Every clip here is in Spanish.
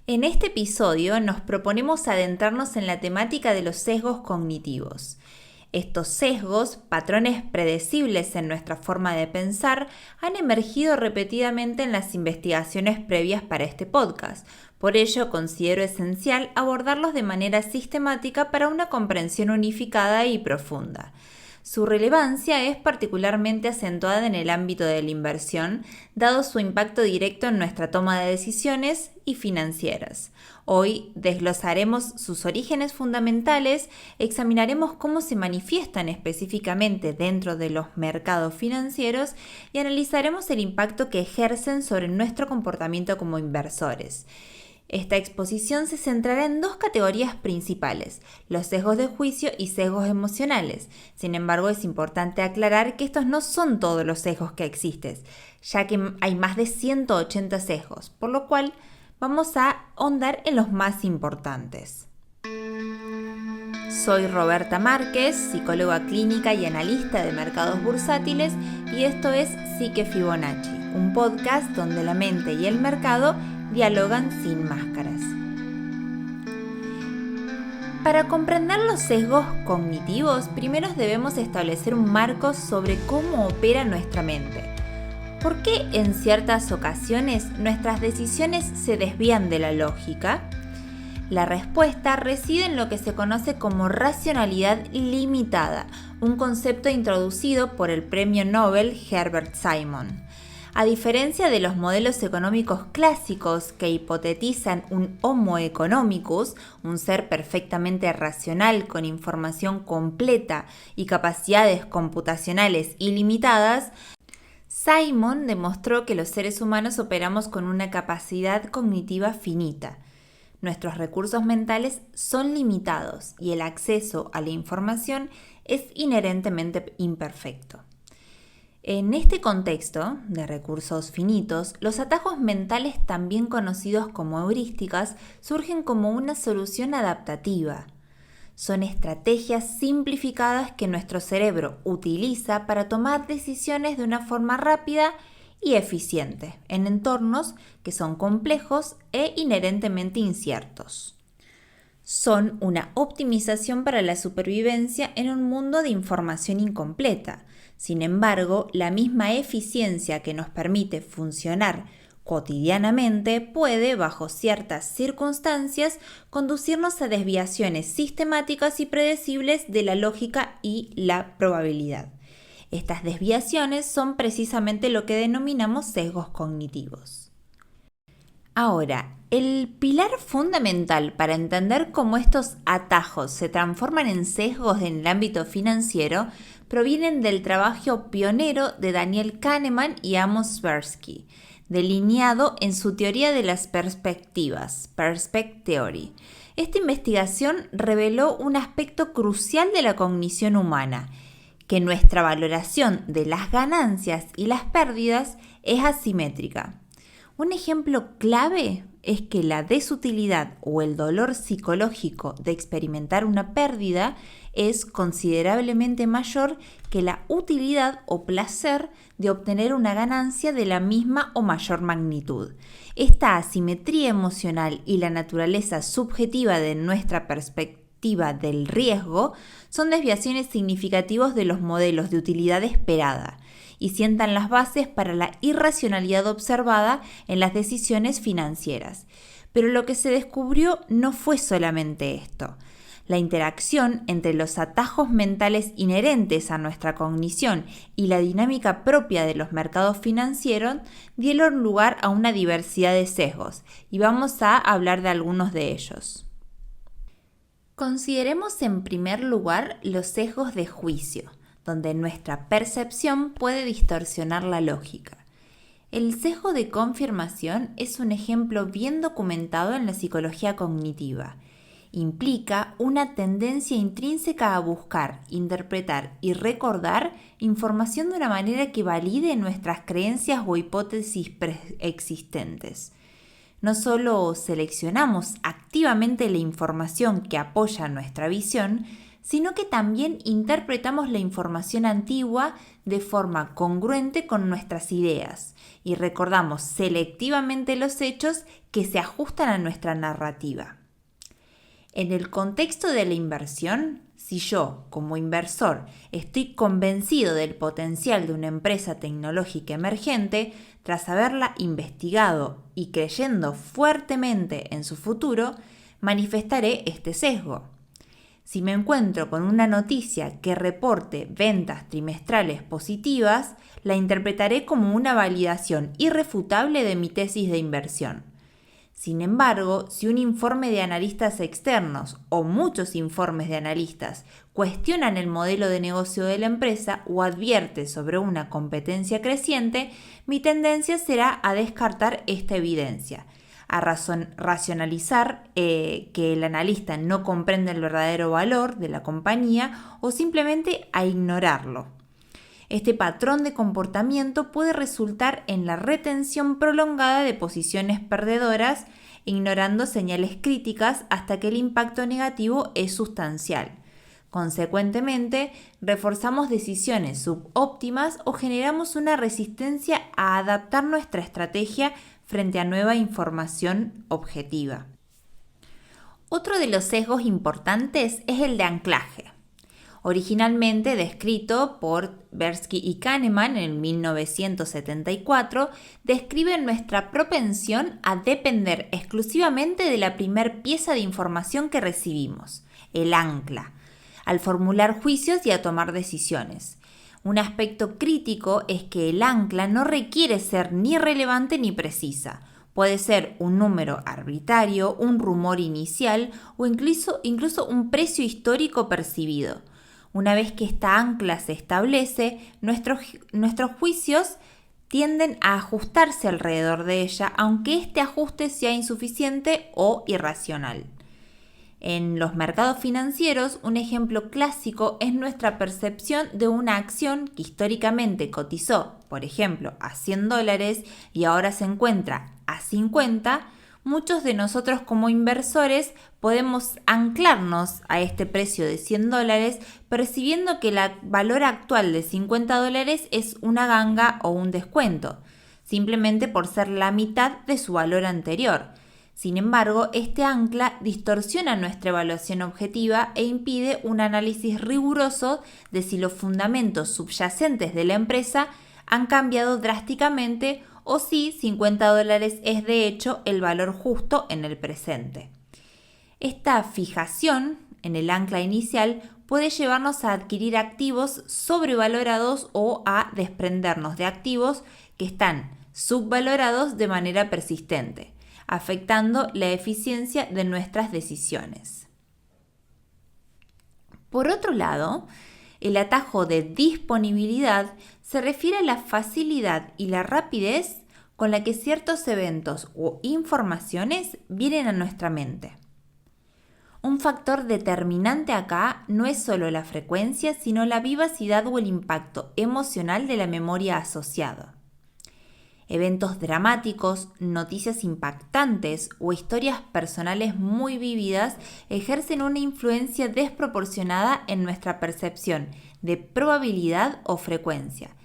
En este episodio nos proponemos adentrarnos en la temática de los sesgos cognitivos. Estos sesgos, patrones predecibles en nuestra forma de pensar, han emergido repetidamente en las investigaciones previas para este podcast. Por ello, considero esencial abordarlos de manera sistemática para una comprensión unificada y profunda. Su relevancia es particularmente acentuada en el ámbito de la inversión, dado su impacto directo en nuestra toma de decisiones y financieras. Hoy desglosaremos sus orígenes fundamentales, examinaremos cómo se manifiestan específicamente dentro de los mercados financieros y analizaremos el impacto que ejercen sobre nuestro comportamiento como inversores. Esta exposición se centrará en dos categorías principales, los sesgos de juicio y sesgos emocionales. Sin embargo, es importante aclarar que estos no son todos los sesgos que existen, ya que hay más de 180 sesgos, por lo cual vamos a ahondar en los más importantes. Soy Roberta Márquez, psicóloga clínica y analista de mercados bursátiles, y esto es Psique Fibonacci, un podcast donde la mente y el mercado dialogan sin máscaras. Para comprender los sesgos cognitivos, primero debemos establecer un marco sobre cómo opera nuestra mente. ¿Por qué en ciertas ocasiones nuestras decisiones se desvían de la lógica? La respuesta reside en lo que se conoce como racionalidad limitada, un concepto introducido por el premio Nobel Herbert Simon. A diferencia de los modelos económicos clásicos que hipotetizan un Homo economicus, un ser perfectamente racional con información completa y capacidades computacionales ilimitadas, Simon demostró que los seres humanos operamos con una capacidad cognitiva finita. Nuestros recursos mentales son limitados y el acceso a la información es inherentemente imperfecto. En este contexto de recursos finitos, los atajos mentales, también conocidos como heurísticas, surgen como una solución adaptativa. Son estrategias simplificadas que nuestro cerebro utiliza para tomar decisiones de una forma rápida y eficiente en entornos que son complejos e inherentemente inciertos. Son una optimización para la supervivencia en un mundo de información incompleta. Sin embargo, la misma eficiencia que nos permite funcionar cotidianamente puede, bajo ciertas circunstancias, conducirnos a desviaciones sistemáticas y predecibles de la lógica y la probabilidad. Estas desviaciones son precisamente lo que denominamos sesgos cognitivos. Ahora, el pilar fundamental para entender cómo estos atajos se transforman en sesgos en el ámbito financiero provienen del trabajo pionero de Daniel Kahneman y Amos Tversky, delineado en su teoría de las perspectivas, Perspective Theory. Esta investigación reveló un aspecto crucial de la cognición humana, que nuestra valoración de las ganancias y las pérdidas es asimétrica. Un ejemplo clave es que la desutilidad o el dolor psicológico de experimentar una pérdida es considerablemente mayor que la utilidad o placer de obtener una ganancia de la misma o mayor magnitud. Esta asimetría emocional y la naturaleza subjetiva de nuestra perspectiva del riesgo son desviaciones significativas de los modelos de utilidad esperada y sientan las bases para la irracionalidad observada en las decisiones financieras. Pero lo que se descubrió no fue solamente esto. La interacción entre los atajos mentales inherentes a nuestra cognición y la dinámica propia de los mercados financieros dieron lugar a una diversidad de sesgos, y vamos a hablar de algunos de ellos. Consideremos en primer lugar los sesgos de juicio, donde nuestra percepción puede distorsionar la lógica. El sesgo de confirmación es un ejemplo bien documentado en la psicología cognitiva. Implica una tendencia intrínseca a buscar, interpretar y recordar información de una manera que valide nuestras creencias o hipótesis preexistentes. No solo seleccionamos activamente la información que apoya nuestra visión, sino que también interpretamos la información antigua de forma congruente con nuestras ideas y recordamos selectivamente los hechos que se ajustan a nuestra narrativa. En el contexto de la inversión, si yo, como inversor, estoy convencido del potencial de una empresa tecnológica emergente, tras haberla investigado y creyendo fuertemente en su futuro, manifestaré este sesgo. Si me encuentro con una noticia que reporte ventas trimestrales positivas, la interpretaré como una validación irrefutable de mi tesis de inversión. Sin embargo, si un informe de analistas externos o muchos informes de analistas cuestionan el modelo de negocio de la empresa o advierte sobre una competencia creciente, mi tendencia será a descartar esta evidencia, a racionalizar que el analista no comprende el verdadero valor de la compañía o simplemente a ignorarlo. Este patrón de comportamiento puede resultar en la retención prolongada de posiciones perdedoras, ignorando señales críticas hasta que el impacto negativo es sustancial. Consecuentemente, reforzamos decisiones subóptimas o generamos una resistencia a adaptar nuestra estrategia frente a nueva información objetiva. Otro de los sesgos importantes es el de anclaje. Originalmente descrito por Tversky y Kahneman en 1974, describe nuestra propensión a depender exclusivamente de la primer pieza de información que recibimos, el ancla, al formular juicios y a tomar decisiones. Un aspecto crítico es que el ancla no requiere ser ni relevante ni precisa. Puede ser un número arbitrario, un rumor inicial o incluso un precio histórico percibido. Una vez que esta ancla se establece, nuestros juicios tienden a ajustarse alrededor de ella, aunque este ajuste sea insuficiente o irracional. En los mercados financieros, un ejemplo clásico es nuestra percepción de una acción que históricamente cotizó, por ejemplo, a $100 y ahora se encuentra a 50. Muchos de nosotros como inversores podemos anclarnos a este precio de $100 percibiendo que el valor actual de $50 es una ganga o un descuento, simplemente por ser la mitad de su valor anterior. Sin embargo, este ancla distorsiona nuestra evaluación objetiva e impide un análisis riguroso de si los fundamentos subyacentes de la empresa han cambiado drásticamente o si $50 es de hecho el valor justo en el presente. Esta fijación en el ancla inicial puede llevarnos a adquirir activos sobrevalorados o a desprendernos de activos que están subvalorados de manera persistente, afectando la eficiencia de nuestras decisiones. Por otro lado, el atajo de disponibilidad se refiere a la facilidad y la rapidez con la que ciertos eventos o informaciones vienen a nuestra mente. Un factor determinante acá no es solo la frecuencia, sino la vivacidad o el impacto emocional de la memoria asociada. Eventos dramáticos, noticias impactantes o historias personales muy vividas ejercen una influencia desproporcionada en nuestra percepción de probabilidad o frecuencia,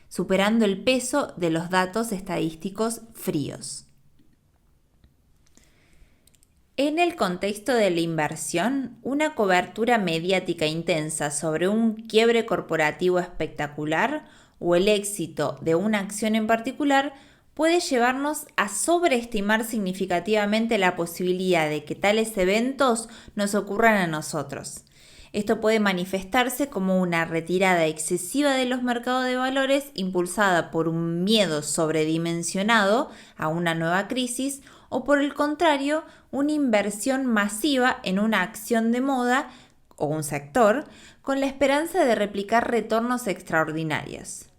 superando el peso de los datos estadísticos fríos. En el contexto de la inversión, una cobertura mediática intensa sobre un quiebre corporativo espectacular o el éxito de una acción en particular puede llevarnos a sobreestimar significativamente la posibilidad de que tales eventos nos ocurran a nosotros. Esto puede manifestarse como una retirada excesiva de los mercados de valores impulsada por un miedo sobredimensionado a una nueva crisis o por el contrario, una inversión masiva en una acción de moda o un sector con la esperanza de replicar retornos extraordinarios,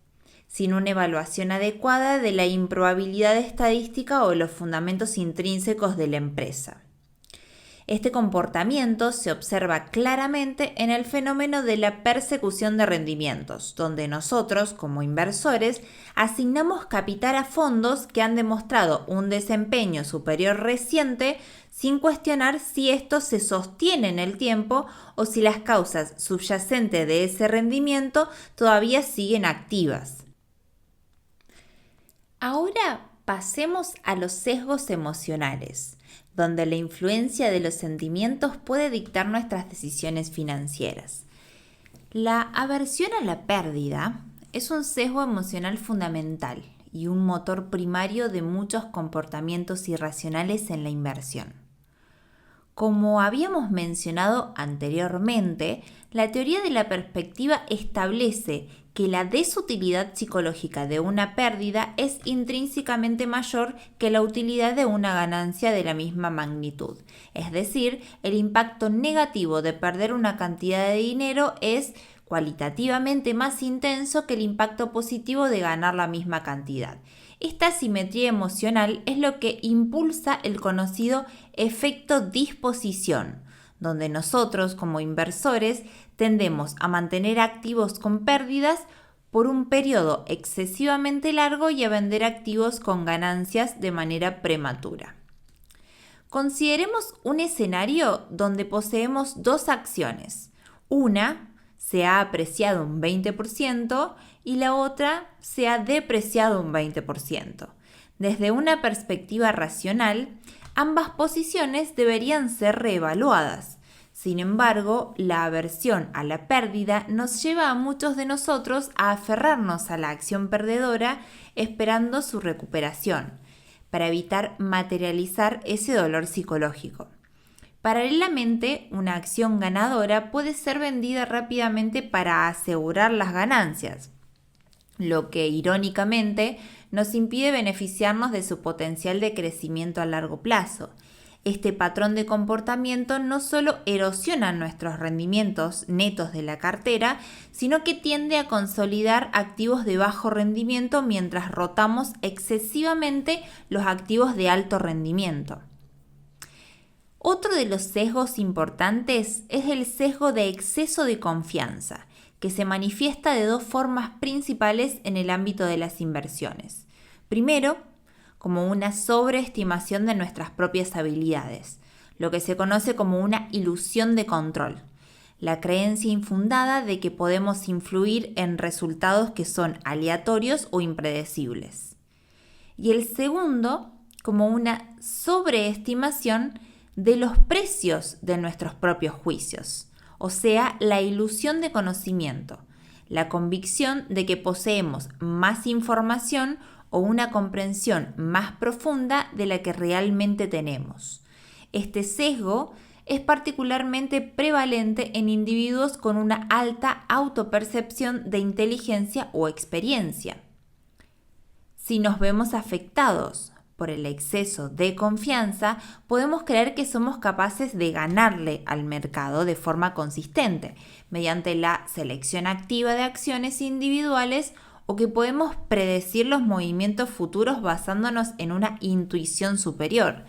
sin una evaluación adecuada de la improbabilidad estadística o los fundamentos intrínsecos de la empresa. Este comportamiento se observa claramente en el fenómeno de la persecución de rendimientos, donde nosotros, como inversores, asignamos capital a fondos que han demostrado un desempeño superior reciente sin cuestionar si esto se sostiene en el tiempo o si las causas subyacentes de ese rendimiento todavía siguen activas. Ahora pasemos a los sesgos emocionales, donde la influencia de los sentimientos puede dictar nuestras decisiones financieras. La aversión a la pérdida es un sesgo emocional fundamental y un motor primario de muchos comportamientos irracionales en la inversión. Como habíamos mencionado anteriormente, la teoría de la perspectiva establece que la desutilidad psicológica de una pérdida es intrínsecamente mayor que la utilidad de una ganancia de la misma magnitud. Es decir, el impacto negativo de perder una cantidad de dinero es cualitativamente más intenso que el impacto positivo de ganar la misma cantidad. Esta simetría emocional es lo que impulsa el conocido efecto disposición, donde nosotros como inversores tendemos a mantener activos con pérdidas por un periodo excesivamente largo y a vender activos con ganancias de manera prematura. Consideremos un escenario donde poseemos dos acciones. Una se ha apreciado un 20% y la otra se ha depreciado un 20%. Desde una perspectiva racional, ambas posiciones deberían ser reevaluadas. Sin embargo, la aversión a la pérdida nos lleva a muchos de nosotros a aferrarnos a la acción perdedora esperando su recuperación, para evitar materializar ese dolor psicológico. Paralelamente, una acción ganadora puede ser vendida rápidamente para asegurar las ganancias, lo que irónicamente nos impide beneficiarnos de su potencial de crecimiento a largo plazo. Este patrón de comportamiento no solo erosiona nuestros rendimientos netos de la cartera, sino que tiende a consolidar activos de bajo rendimiento mientras rotamos excesivamente los activos de alto rendimiento. Otro de los sesgos importantes es el sesgo de exceso de confianza, que se manifiesta de dos formas principales en el ámbito de las inversiones. Primero, como una sobreestimación de nuestras propias habilidades, lo que se conoce como una ilusión de control, la creencia infundada de que podemos influir en resultados que son aleatorios o impredecibles. Y el segundo, como una sobreestimación de los precios de nuestros propios juicios, o sea, la ilusión de conocimiento, la convicción de que poseemos más información o una comprensión más profunda de la que realmente tenemos. Este sesgo es particularmente prevalente en individuos con una alta autopercepción de inteligencia o experiencia. Si nos vemos afectados por el exceso de confianza, podemos creer que somos capaces de ganarle al mercado de forma consistente, mediante la selección activa de acciones individuales, o que podemos predecir los movimientos futuros basándonos en una intuición superior.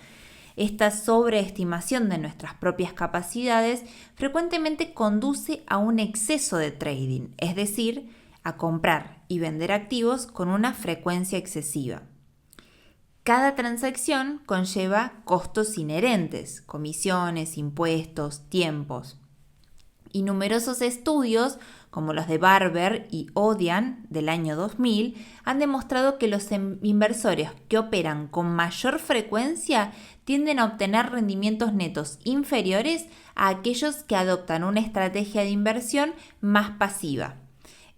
Esta sobreestimación de nuestras propias capacidades frecuentemente conduce a un exceso de trading, es decir, a comprar y vender activos con una frecuencia excesiva. Cada transacción conlleva costos inherentes, comisiones, impuestos, tiempos. Y numerosos estudios, como los de Barber y Odian del año 2000, han demostrado que los inversores que operan con mayor frecuencia tienden a obtener rendimientos netos inferiores a aquellos que adoptan una estrategia de inversión más pasiva.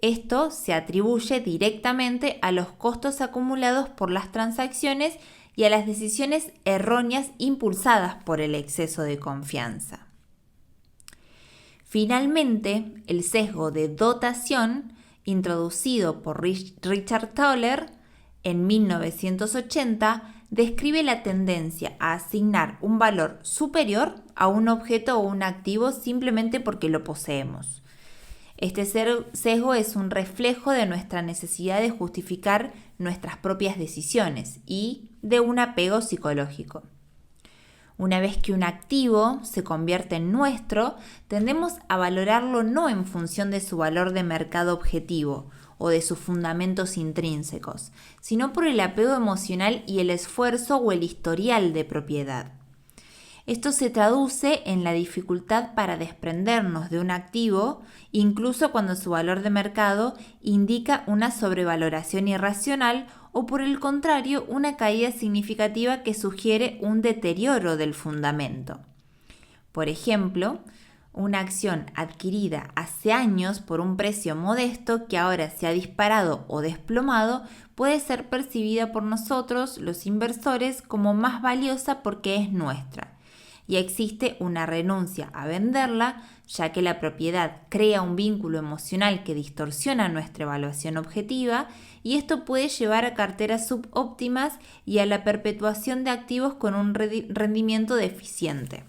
Esto se atribuye directamente a los costos acumulados por las transacciones y a las decisiones erróneas impulsadas por el exceso de confianza. Finalmente, el sesgo de dotación, introducido por Richard Thaler en 1980, describe la tendencia a asignar un valor superior a un objeto o un activo simplemente porque lo poseemos. Este sesgo es un reflejo de nuestra necesidad de justificar nuestras propias decisiones y de un apego psicológico. Una vez que un activo se convierte en nuestro, tendemos a valorarlo no en función de su valor de mercado objetivo o de sus fundamentos intrínsecos, sino por el apego emocional y el esfuerzo o el historial de propiedad. Esto se traduce en la dificultad para desprendernos de un activo, incluso cuando su valor de mercado indica una sobrevaloración irracional o, por el contrario, una caída significativa que sugiere un deterioro del fundamento. Por ejemplo, una acción adquirida hace años por un precio modesto que ahora se ha disparado o desplomado puede ser percibida por nosotros, los inversores, como más valiosa porque es nuestra. Y existe una renuncia a venderla, ya que la propiedad crea un vínculo emocional que distorsiona nuestra evaluación objetiva, y esto puede llevar a carteras subóptimas y a la perpetuación de activos con un rendimiento deficiente.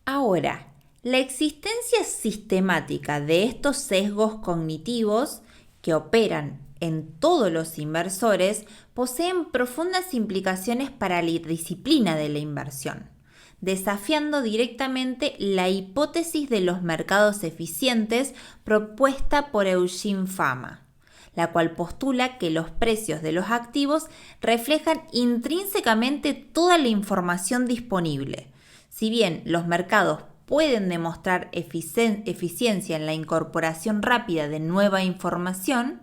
Ahora, la existencia sistemática de estos sesgos cognitivos que operan en todos los inversores poseen profundas implicaciones para la disciplina de la inversión, desafiando directamente la hipótesis de los mercados eficientes propuesta por Eugene Fama, la cual postula que los precios de los activos reflejan intrínsecamente toda la información disponible. Si bien los mercados pueden demostrar eficiencia en la incorporación rápida de nueva información,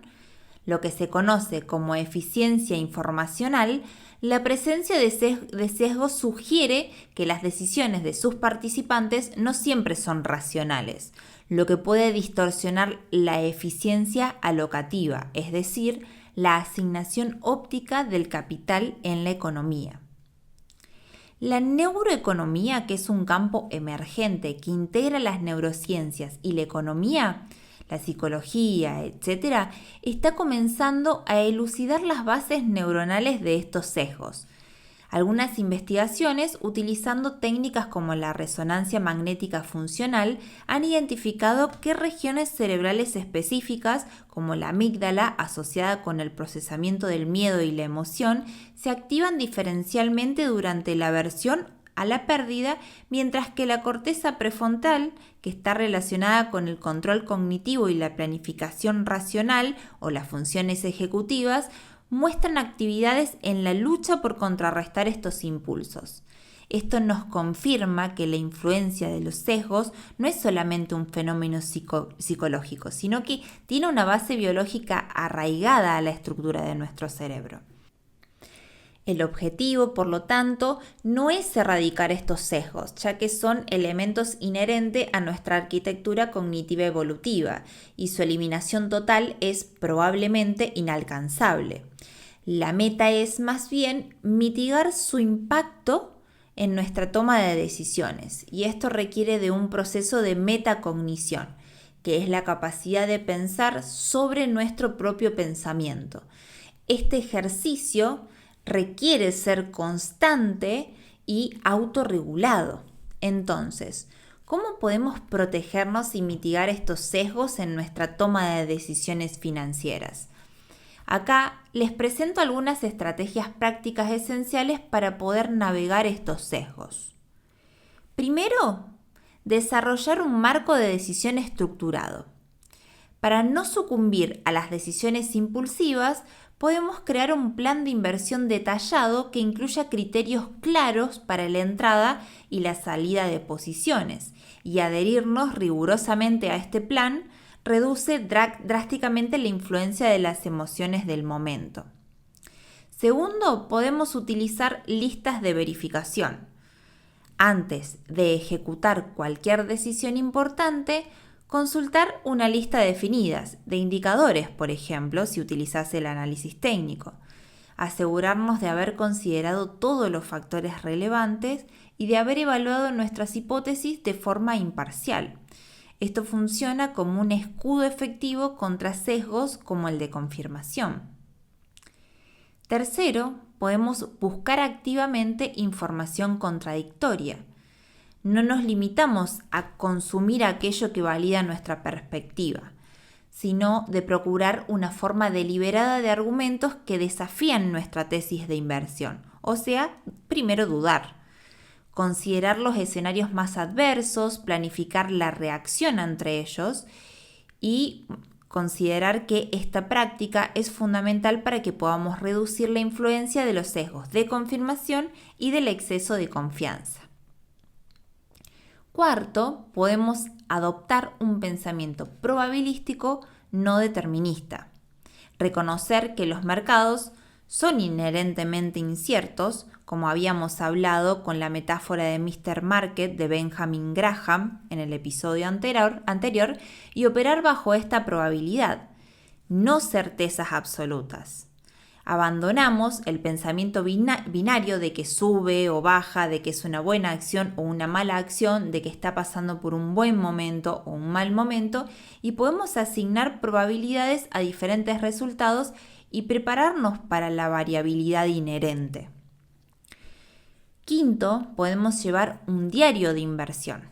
lo que se conoce como eficiencia informacional, la presencia de sesgos sugiere que las decisiones de sus participantes no siempre son racionales, lo que puede distorsionar la eficiencia alocativa, es decir, la asignación óptica del capital en la economía. La neuroeconomía, que es un campo emergente que integra las neurociencias y la economía, la psicología, etc., está comenzando a elucidar las bases neuronales de estos sesgos. Algunas investigaciones, utilizando técnicas como la resonancia magnética funcional, han identificado qué regiones cerebrales específicas, como la amígdala, asociada con el procesamiento del miedo y la emoción, se activan diferencialmente durante la aversión a la pérdida, mientras que la corteza prefrontal, que está relacionada con el control cognitivo y la planificación racional o las funciones ejecutivas, muestran actividades en la lucha por contrarrestar estos impulsos. Esto nos confirma que la influencia de los sesgos no es solamente un fenómeno psicológico, sino que tiene una base biológica arraigada a la estructura de nuestro cerebro. El objetivo, por lo tanto, no es erradicar estos sesgos, ya que son elementos inherentes a nuestra arquitectura cognitiva evolutiva, y su eliminación total es probablemente inalcanzable. La meta es, más bien, mitigar su impacto en nuestra toma de decisiones, y esto requiere de un proceso de metacognición, que es la capacidad de pensar sobre nuestro propio pensamiento. Este ejercicio requiere ser constante y autorregulado. Entonces, ¿cómo podemos protegernos y mitigar estos sesgos en nuestra toma de decisiones financieras? Acá les presento algunas estrategias prácticas esenciales para poder navegar estos sesgos. Primero, desarrollar un marco de decisión estructurado. Para no sucumbir a las decisiones impulsivas, podemos crear un plan de inversión detallado que incluya criterios claros para la entrada y la salida de posiciones, y adherirnos rigurosamente a este plan reduce drásticamente la influencia de las emociones del momento. Segundo, podemos utilizar listas de verificación. Antes de ejecutar cualquier decisión importante, consultar una lista definida de indicadores, por ejemplo, si utilizas el análisis técnico. Asegurarnos de haber considerado todos los factores relevantes y de haber evaluado nuestras hipótesis de forma imparcial. Esto funciona como un escudo efectivo contra sesgos como el de confirmación. Tercero, podemos buscar activamente información contradictoria. No nos limitamos a consumir aquello que valida nuestra perspectiva, sino de procurar una forma deliberada de argumentos que desafían nuestra tesis de inversión O sea, primero dudar, considerar los escenarios más adversos, planificar la reacción entre ellos y considerar que esta práctica es fundamental para que podamos reducir la influencia de los sesgos de confirmación y del exceso de confianza. Cuarto, podemos adoptar un pensamiento probabilístico no determinista. Reconocer que los mercados son inherentemente inciertos, como habíamos hablado con la metáfora de Mr. Market de Benjamin Graham en el episodio anterior, y operar bajo esta probabilidad, no certezas absolutas. Abandonamos el pensamiento binario de que sube o baja, de que es una buena acción o una mala acción, de que está pasando por un buen momento o un mal momento, y podemos asignar probabilidades a diferentes resultados y prepararnos para la variabilidad inherente. Quinto, podemos llevar un diario de inversión,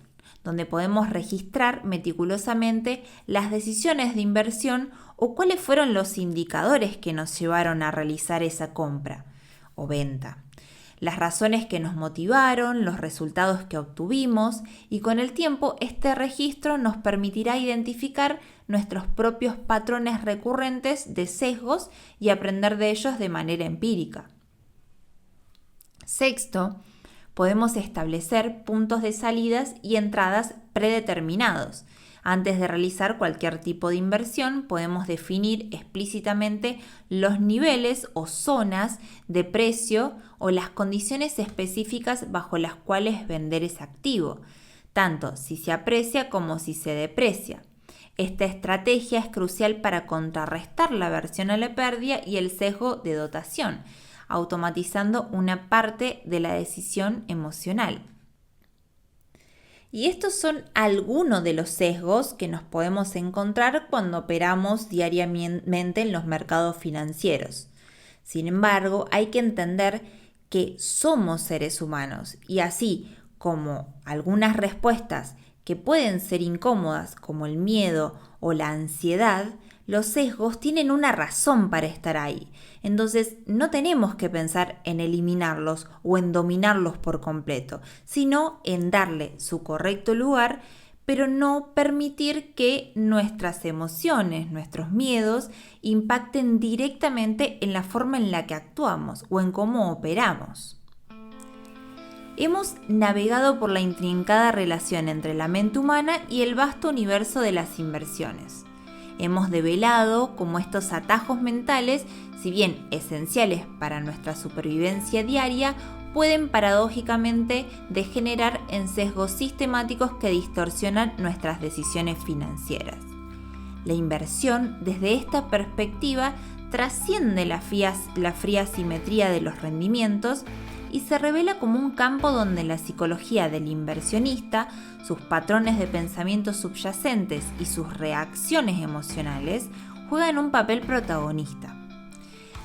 donde podemos registrar meticulosamente las decisiones de inversión o cuáles fueron los indicadores que nos llevaron a realizar esa compra o venta, las razones que nos motivaron, los resultados que obtuvimos, y con el tiempo este registro nos permitirá identificar nuestros propios patrones recurrentes de sesgos y aprender de ellos de manera empírica. Sexto, podemos establecer puntos de salidas y entradas predeterminados. Antes de realizar cualquier tipo de inversión, podemos definir explícitamente los niveles o zonas de precio o las condiciones específicas bajo las cuales vender ese activo, tanto si se aprecia como si se deprecia. Esta estrategia es crucial para contrarrestar la aversión a la pérdida y el sesgo de dotación, automatizando una parte de la decisión emocional. Y estos son algunos de los sesgos que nos podemos encontrar cuando operamos diariamente en los mercados financieros. Sin embargo, hay que entender que somos seres humanos y así como algunas respuestas que pueden ser incómodas, como el miedo o la ansiedad, los sesgos tienen una razón para estar ahí. Entonces, no tenemos que pensar en eliminarlos o en dominarlos por completo, sino en darle su correcto lugar, pero no permitir que nuestras emociones, nuestros miedos, impacten directamente en la forma en la que actuamos o en cómo operamos. Hemos navegado por la intrincada relación entre la mente humana y el vasto universo de las inversiones. Hemos develado cómo estos atajos mentales, si bien esenciales para nuestra supervivencia diaria, pueden paradójicamente degenerar en sesgos sistemáticos que distorsionan nuestras decisiones financieras. La inversión, desde esta perspectiva, trasciende la fría simetría de los rendimientos y se revela como un campo donde la psicología del inversionista, sus patrones de pensamiento subyacentes y sus reacciones emocionales juegan un papel protagonista.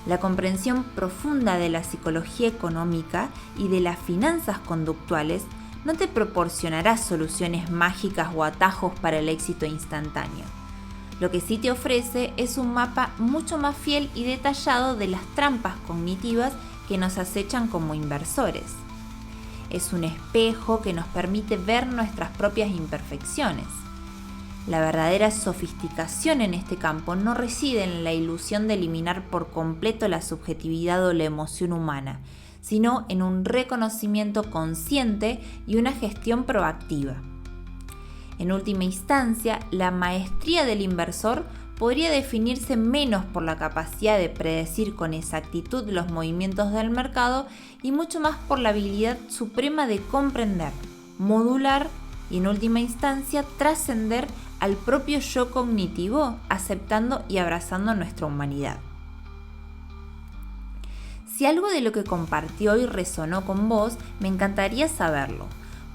La comprensión profunda de la psicología económica y de las finanzas conductuales no te proporcionará soluciones mágicas o atajos para el éxito instantáneo. Lo que sí te ofrece es un mapa mucho más fiel y detallado de las trampas cognitivas que nos acechan como inversores. Es un espejo que nos permite ver nuestras propias imperfecciones. La verdadera sofisticación en este campo no reside en la ilusión de eliminar por completo la subjetividad o la emoción humana, sino en un reconocimiento consciente y una gestión proactiva. En última instancia, la maestría del inversor podría definirse menos por la capacidad de predecir con exactitud los movimientos del mercado y mucho más por la habilidad suprema de comprender, modular y en última instancia trascender al propio yo cognitivo, aceptando y abrazando nuestra humanidad. Si algo de lo que compartí hoy resonó con vos, me encantaría saberlo.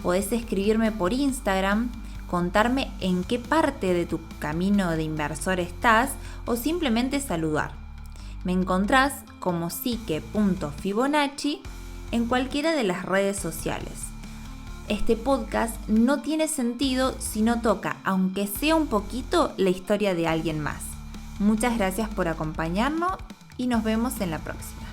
Podés escribirme por Instagram, contarme en qué parte de tu camino de inversor estás o simplemente saludar. Me encontrás como psique.fibonacci en cualquiera de las redes sociales. Este podcast no tiene sentido si no toca, aunque sea un poquito, la historia de alguien más. Muchas gracias por acompañarnos y nos vemos en la próxima.